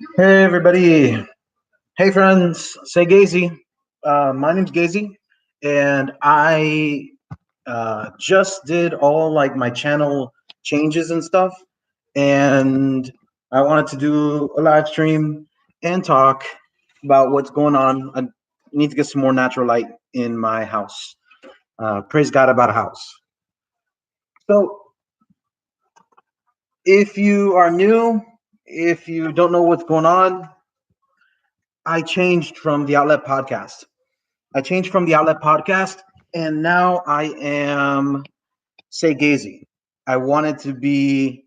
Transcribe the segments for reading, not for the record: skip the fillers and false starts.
Hey everybody! Hey friends! SayGeizi. My name's Gazy, and I just did all like my channel changes and stuff, and I wanted to do a live stream and talk about what's going on. I need to get some more natural light in my house. Praise God about a house. So, if you are new, if you don't know what's going on, I changed from the Outlet podcast. And now I am SayGeizi. I wanted to be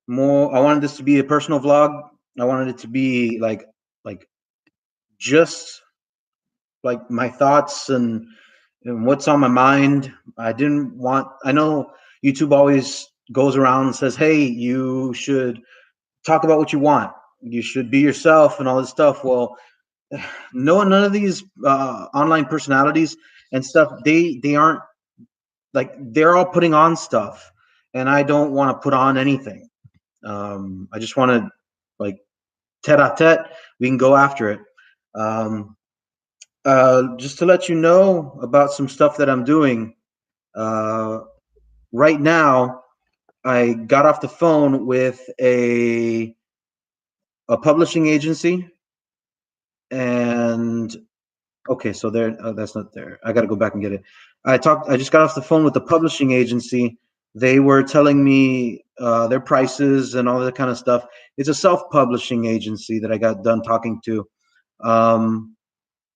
more. I wanted this to be a personal vlog. I wanted it to be like just like my thoughts and what's on my mind. I didn't want. I know YouTube always goes around and says, "Hey, you should talk about what you want. You should be yourself and all this stuff." Well, no, none of these online personalities and stuff. They aren't like they're all putting on stuff, and I don't want to put on anything. I just want to like tete-a-tete. We can go after it. Um, just to let you know about some stuff that I'm doing uh, right now. I got off the phone with a publishing agency, and okay, so there. That's not there. I got to go back and get it. I just got off the phone with the publishing agency. They were telling me their prices and all that kind of stuff. It's a self-publishing agency that I got done talking to. Um,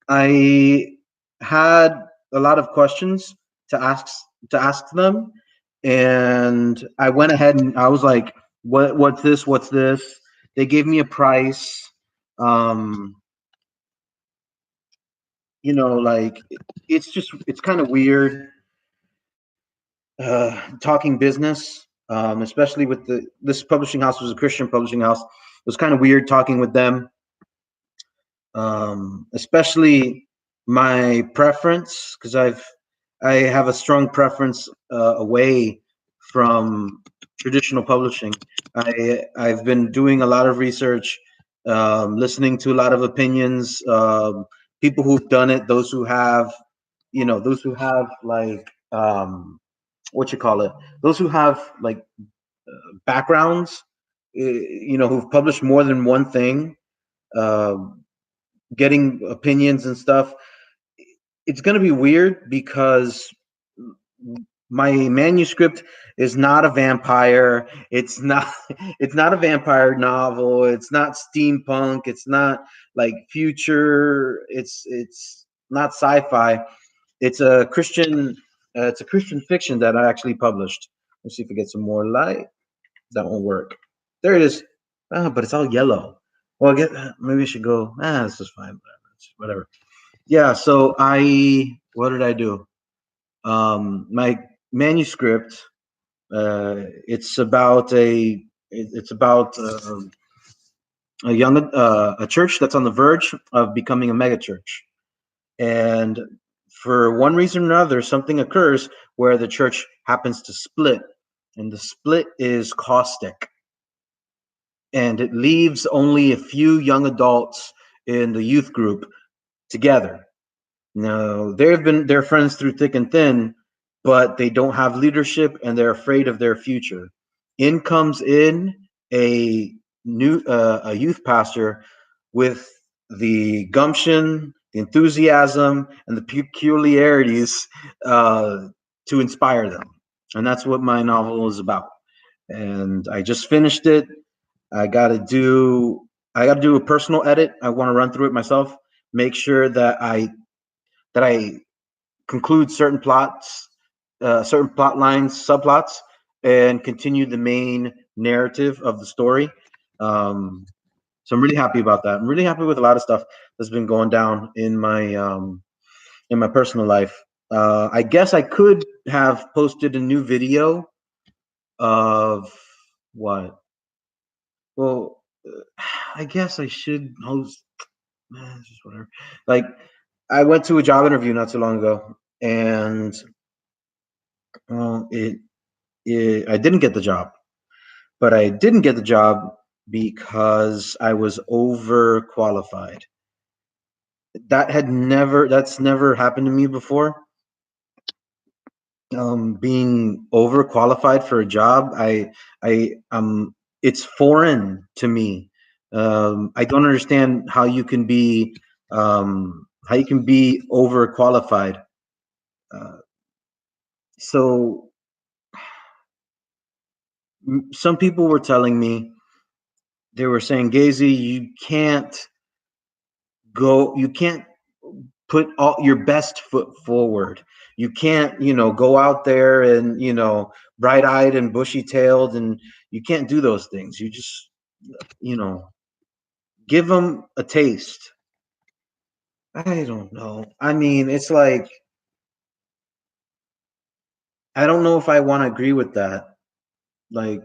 I had a lot of questions to ask to ask them, and I went ahead and I was like, What's this? What's this?" They gave me a price. Um, like it's kind of weird talking business, especially with this publishing house was a Christian publishing house. It was kind of weird talking with them, especially my preference because I have a strong preference away from traditional publishing. I've been doing a lot of research, listening to a lot of opinions, people who've done it, those who have, those who have like what you call it, those who have like backgrounds, who've published more than one thing, uh, getting opinions and stuff. It's going to be weird because my manuscript is not a vampire. It's not. It's not a vampire novel. It's not steampunk. It's not like future. It's not sci-fi. It's a Christian. It's a Christian fiction that I actually published. Let's see if we get some more light. That won't work. There it is. But it's all yellow. Well, I guess maybe I should go. This is fine. Whatever. Whatever. Yeah. So what did I do? My manuscript. It's about It's about a church that's on the verge of becoming a megachurch, and for one reason or another, something occurs where the church happens to split, and the split is caustic, and it leaves only a few young adults in the youth group together. Now, they're friends through thick and thin, but they don't have leadership and they're afraid of their future. In comes in a a youth pastor with the gumption, the enthusiasm, and the peculiarities uh, to inspire them, and that's what my novel is about. And I just finished it. I got to do I got to do a personal edit. I want to run through it myself, make sure that I conclude certain plot lines, subplots, and continue the main narrative of the story. Um, so I'm really happy about that. I'm really happy with a lot of stuff that's been going down in my personal life. I guess I could have posted a new video of what? Well, I guess I should host. It's just whatever. Like I went to a job interview not too long ago, and well, I didn't get the job, but I didn't get the job because I was overqualified. That's never happened to me before. Being overqualified for a job, it's foreign to me. I don't understand how you can be overqualified. Uh, so some people were telling me, they were saying, Gazy, you can't put all your best foot forward. You can't, go out there and, bright-eyed and bushy-tailed, and you can't do those things. You just, you know, give them a taste. I don't know. I mean, it's like, I don't know if I want to agree with that. Like,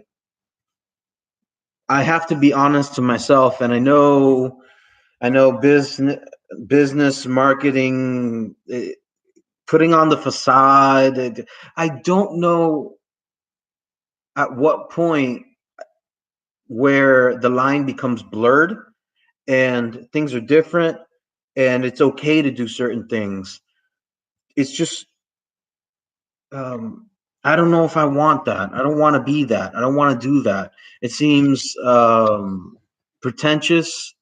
I have to be honest to myself, and I know business marketing, putting on the facade. I don't know at what point where the line becomes blurred and things are different, and it's okay to do certain things. It's just, um, I don't know if I want that. I don't want to be that. I don't want to do that. It seems pretentious,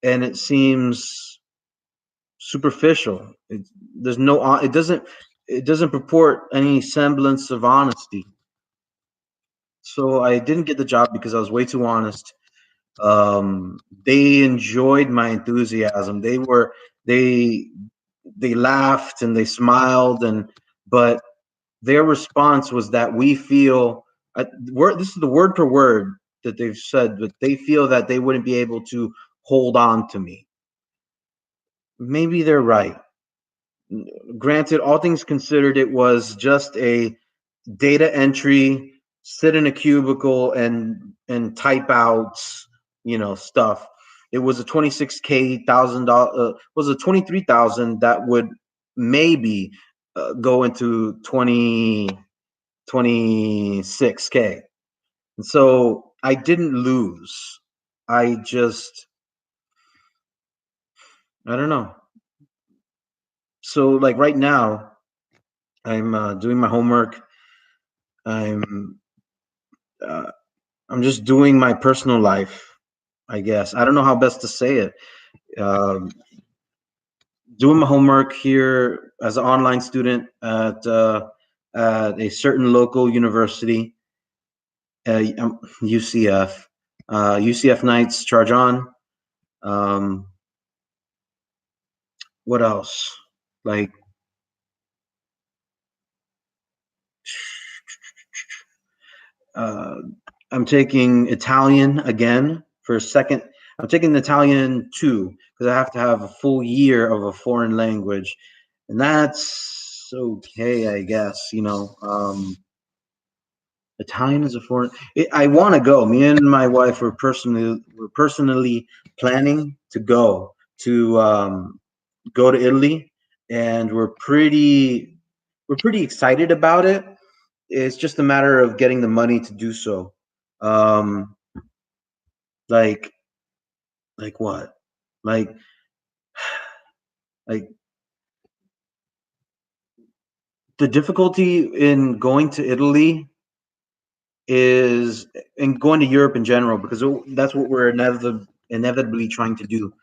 and it seems superficial. There's no it doesn't purport any semblance of honesty. So I didn't get the job because I was way too honest. They enjoyed my enthusiasm. They they laughed and they smiled, but their response was that we feel, this is the word per word that they've said, but they feel that they wouldn't be able to hold on to me. Maybe they're right. Granted, all things considered, it was just a data entry, sit in a cubicle and type out, stuff. It was a 26K $1,000, was a 23,000 that would maybe go into 26K. And so I didn't lose. I just, I don't know. So like right now, I'm doing my homework. I'm uh, I'm just doing my personal life, I guess. I don't know how best to say it. Um, Doing my homework here as an online student at a certain local university, UCF. UCF nights charge on. Um, what else? Like, uh, I'm taking Italian again for a second. I'm taking Italian too because I have to have a full year of a foreign language, and that's okay, I guess. Italian is a foreign. I want to go. Me and my wife were personally planning to go to Italy, and we're pretty excited about it. It's just a matter of getting the money to do so. Um, like like what? Like like the difficulty in going to Italy is in going to Europe in general, because that's what we're inevitably trying to do.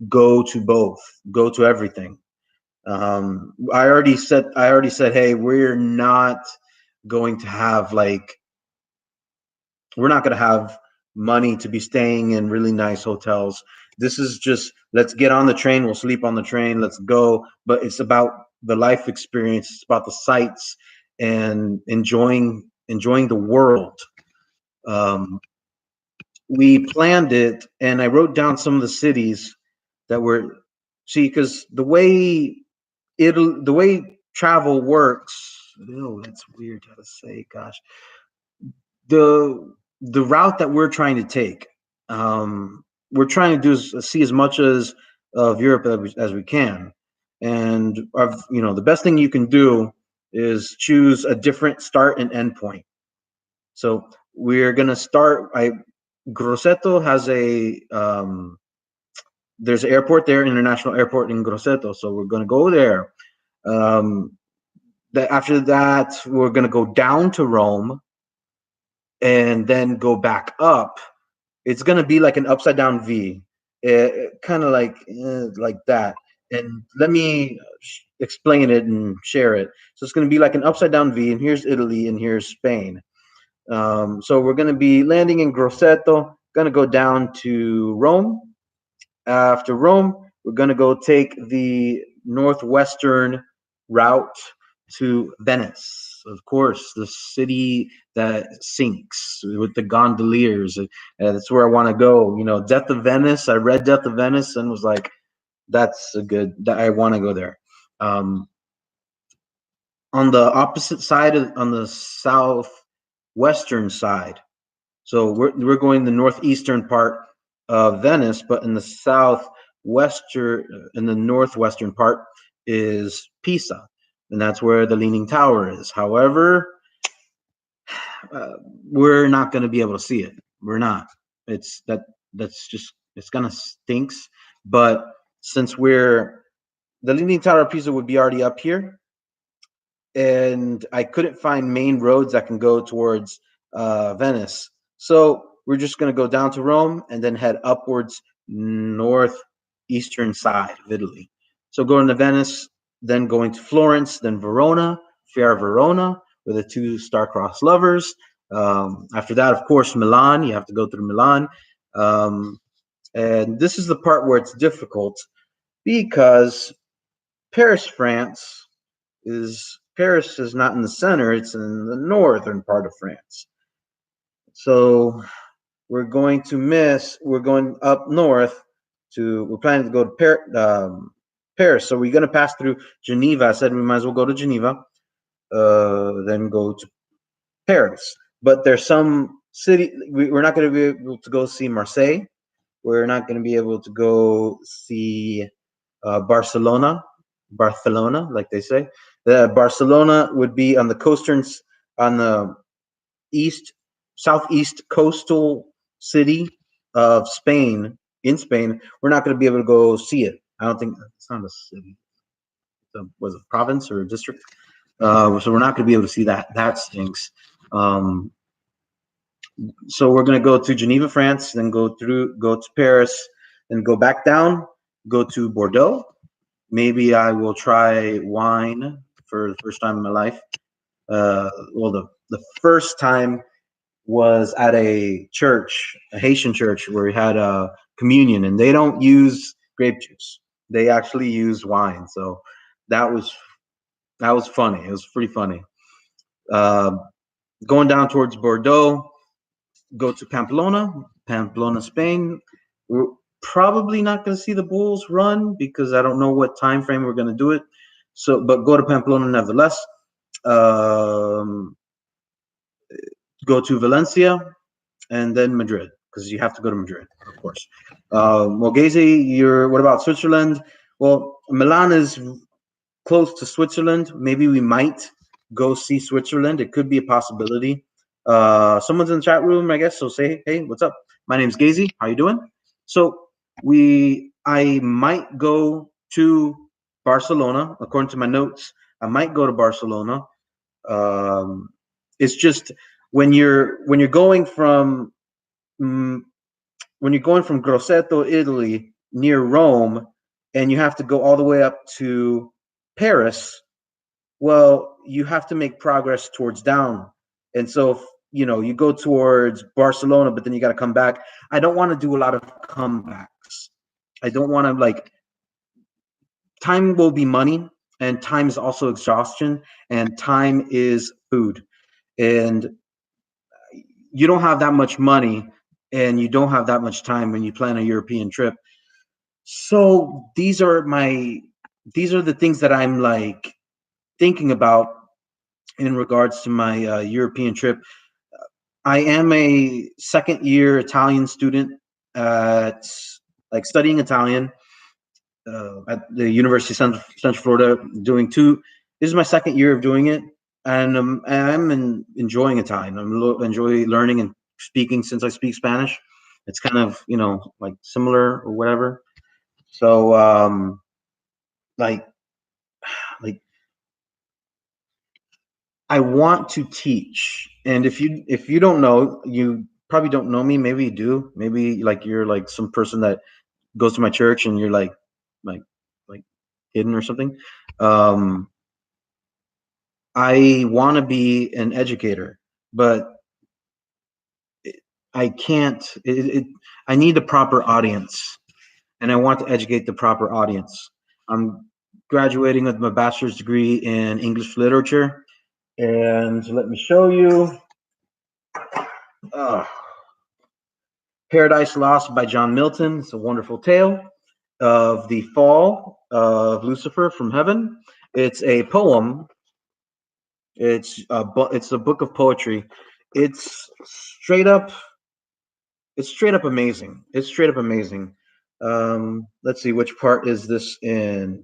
Go to both. Go to everything. I already said, hey, going to have like we're not going to have money to be staying in really nice hotels. This is just, let's get on the train, we'll sleep on the train, let's go. But it's about the life experience, it's about the sights and enjoying the world. Um, we planned it, and I wrote down some of the cities that were, see, because the way travel works. Oh, that's weird how to say. Gosh, the route that we're trying to take, we're trying to do is see as much of Europe as we can, and the best thing you can do is choose a different start and end point. So we're gonna start. Grosseto has a there's an airport there, international airport in Grosseto. So we're going to go there. Um, After that, we're going to go down to Rome and then go back up. It's going to be like an upside down V, kind of like that. And let me explain it and share it. So it's going to be like an upside down V, and here's Italy, and here's Spain. So we're going to be landing in Grosseto, going to go down to Rome. After Rome, we're going to go take the northwestern route to Venice. Of course, the city that sinks with the gondoliers. That's where I want to go. You know, Death of Venice. I read Death of Venice and was like, that's a good, I want to go there. Um, on the opposite side, on the southwestern side, so we're going the northeastern part of Venice, but in the northwestern part is Pisa, and that's where the Leaning Tower is. However, uh, we're not going to be able to see it. We're not. It's that's just it's gonna stinks. But since the Leaning Tower of Pisa would be already up here, and I couldn't find main roads that can go towards Venice. So we're just going to go down to Rome and then head upwards northeastern side of Italy. So going to Venice, then going to Florence, then Verona, Fair Verona, with the two star-crossed lovers. After that, of course, Milan. You have to go through Milan. And this is the part where it's difficult because Paris, France, Paris is not in the center, it's in the northern part of France. So we're going up north we're planning to go to Paris. So we're going to pass through Geneva. I said we might as well go to Geneva, then go to Paris. But there's some city, we're not going to be able to go see Marseille. We're not going to be able to go see Barcelona, like they say. The Barcelona would be on the southeast coastal city of Spain. In Spain, we're not going to be able to go see it. I don't think it's not a city. Was it province or a district? So we're not going to be able to see that. That stinks. So we're going to go to Geneva, France, then go to Paris, then go back down, go to Bordeaux. Maybe I will try wine for the first time in my life. The first time was at a church, a Haitian church, where we had a communion, and they don't use grape juice. They actually use wine. So that was funny. It was pretty funny. Going down towards Bordeaux, go to Pamplona, Spain. We're probably not going to see the Bulls run because I don't know what time frame we're going to do it. So, but go to Pamplona nevertheless. Go to Valencia and then Madrid, because you have to go to Madrid, of course. SayGeizi, what about Switzerland? Well, Milan is close to Switzerland. Maybe we might go see Switzerland. It could be a possibility. Someone's in the chat room, I guess. So say, hey, what's up? My name's Geizi. How you doing? So I might go to Barcelona. According to my notes, I might go to Barcelona. It's just when you're going from Grosseto, Italy, near Rome, and you have to go all the way up to Paris. Well, you have to make progress towards down. And so, you go towards Barcelona, but then you got to come back. I don't want to do a lot of comebacks. I don't want to time will be money, and time is also exhaustion, and time is food. And you don't have that much money, and you don't have that much time when you plan a European trip. So these are the things that I'm thinking about in regards to my European trip. I am a second year Italian student at studying Italian at the University of Central Florida. This is my second year of doing it, and I'm enjoying Italian. Enjoy learning and speaking since I speak Spanish. It's kind of, like similar or whatever. So like like I want to teach. And if you don't know, you probably don't know me. Maybe you do. Maybe like you're like some person that goes to my church and you're like like hidden or something. Um I want to be an educator, but I can't. I need the proper audience, and I want to educate the proper audience. I'm graduating with my bachelor's degree in English literature, and let me show you. Uh, Paradise Lost by John Milton. It's a wonderful tale of the fall of Lucifer from heaven. It's a poem. It's a book of poetry. It's straight up It's straight up amazing. It's straight up amazing. Let's see, which part is this in?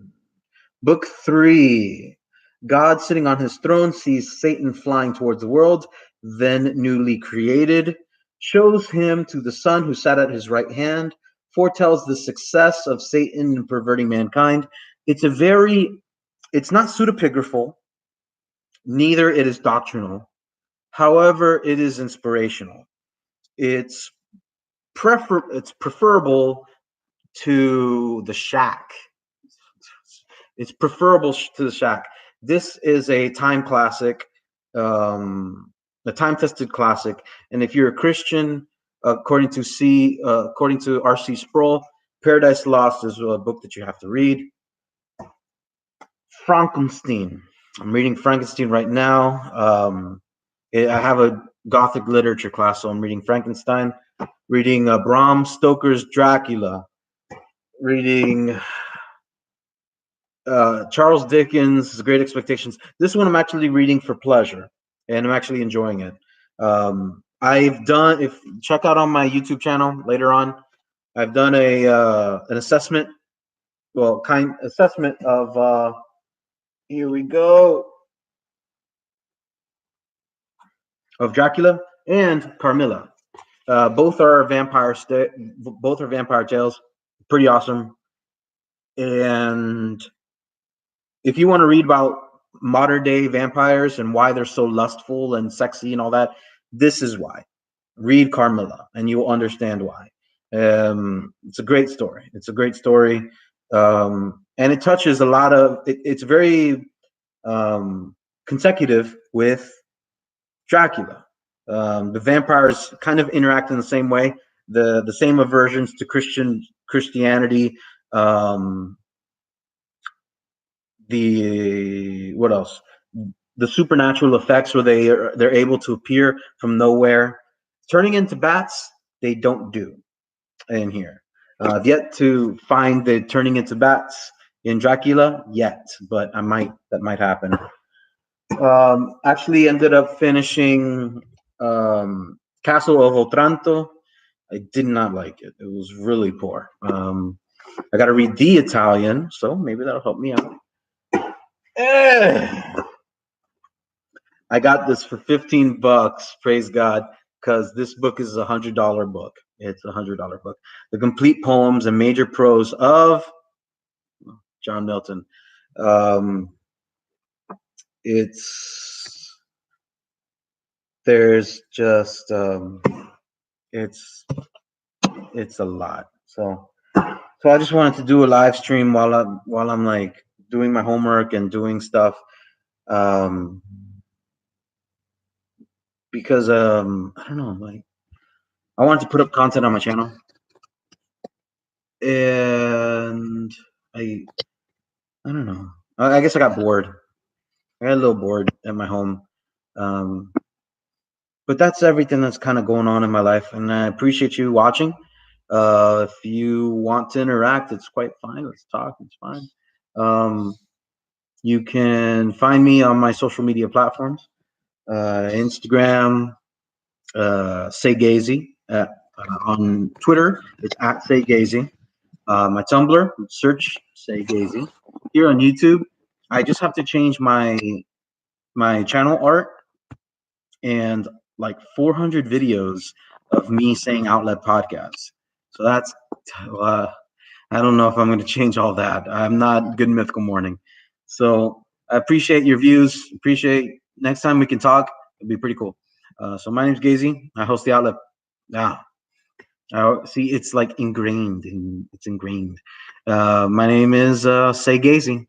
Book 3. God sitting on his throne sees Satan flying towards the world, then newly created, shows him to the Son who sat at his right hand, foretells the success of Satan in perverting mankind. It's not pseudepigraphal, neither it is doctrinal. However, it is inspirational. It's it's preferable to the Shack. It's preferable to the Shack. This is a time classic, a time-tested classic. And if you're a Christian, according to R.C. Sproul, Paradise Lost is a book that you have to read. Frankenstein. I'm reading Frankenstein right now. I have a Gothic literature class, so I'm reading Frankenstein. Reading Bram Stoker's Dracula. Reading Charles Dickens' Great Expectations. This one I'm actually reading for pleasure, and I'm actually enjoying it. If check out on my YouTube channel later on, I've done an assessment, assessment of here we go, of Dracula and Carmilla. Both are both are vampire tales. Pretty awesome. And if you want to read about modern day vampires and why they're so lustful and sexy and all that, this is why. Read Carmilla and you'll understand why. It's a great story. It's a great story. And it touches a lot of, it's very consecutive with Dracula. The vampires kind of interact in the same way, the same aversions to Christianity, the what else? The supernatural effects where they're able to appear from nowhere, turning into bats. They don't do in here. I've yet to find the turning into bats in Dracula yet, but that might happen. Actually ended up finishing Castle of Otranto. I did not like it. It was really poor. I got to read the Italian, so maybe that'll help me out. I got this for $15. Praise God, because this book is $100 book. It's $100 book. The complete poems and major prose of John Milton. There's just it's a lot. So I just wanted to do a live stream while I'm like doing my homework and doing stuff. Because I don't know, like I wanted to put up content on my channel, and I don't know. I guess I got bored. I got a little bored at my home. But that's everything that's kind of going on in my life, and I appreciate you watching. If you want to interact, it's quite fine. Let's talk. It's fine. You can find me on my social media platforms. Instagram, SayGeizi. On Twitter, it's at SayGeizi. My Tumblr, search SayGeizi. Here on YouTube, I just have to change my channel art, and like 400 videos of me saying Outlet Podcast. So that's, uh, I don't know if I'm going to change all that. I'm not good mythical morning. So I appreciate your views. Appreciate next time we can talk. It'd be pretty cool. So my name's Gazy. I host the Outlet. Ah, see, it's like ingrained. It's ingrained. My name is SayGeizi.